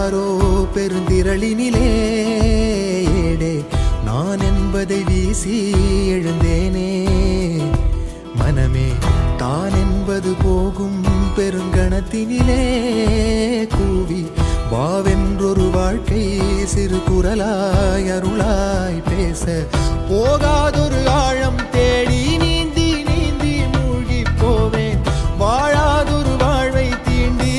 யாரோ பெருந்திரளினிலே ஏடே நான் என்பதை வீசி எழுந்தேனே. மனமே தான் என்பது போகும் பெருங்கணத்தினிலே கூவி வாவென்றொரு வாழ்க்கை சிறு குரலாய் அருளாய் பேச போகாதொரு ஆழம் தேடி நீந்தி நீந்தி மூழ்கி போவேன். வாழாதொரு வாழ்வை தீண்டி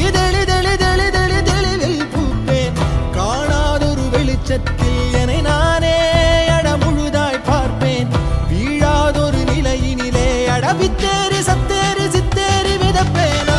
தெளிவில் பூப்பேன். காணாதொரு வெளிச்சத்தில் என்னை நானே அடமுழுதாய் பார்ப்பேன். வீழாதொரு நிலையினிலே அடவித்தேறி சத்தேறி சித்தேறி விதப்பேன்.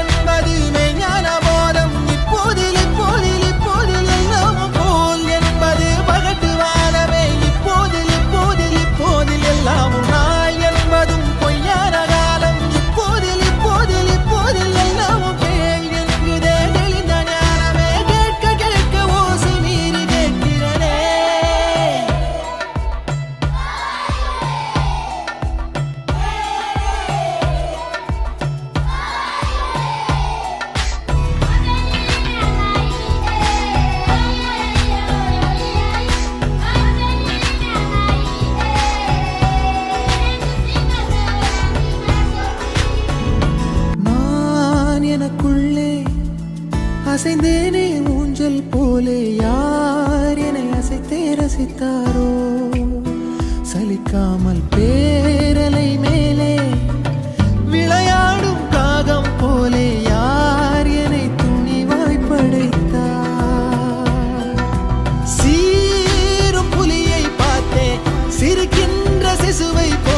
என்பது மெய்ஞான போதம் இப்போதில் இப்போதில் இப்போதில் எல்லாம் போல் என்பது பகட்டு வாழவே இப்போதில் இப்போதில் இப்போதில் எல்லாம் நாள் என்பதும் பொய்யான காலம் இப்போதில் இப்போதில் இப்போதில் எல்லாம் பேய் என்குதே தெளிந்த ஞானமே. கேட்க கேட்க ஓசை மீறி கேட்கிறனே. நான் எனக்குள்ளே அசைந்தேனே ஊஞ்சல் போலே. யார் என்னை அசைத்தே ரசித்தாரோ சலிக்காமல் பேரலை மேலே விளையாடும் காகம் போலே. யார் என்னை துணிவாய் படைத்தார். சீரும் புலியை பார்த்தே சிரிக்கின்ற சிசுவை போ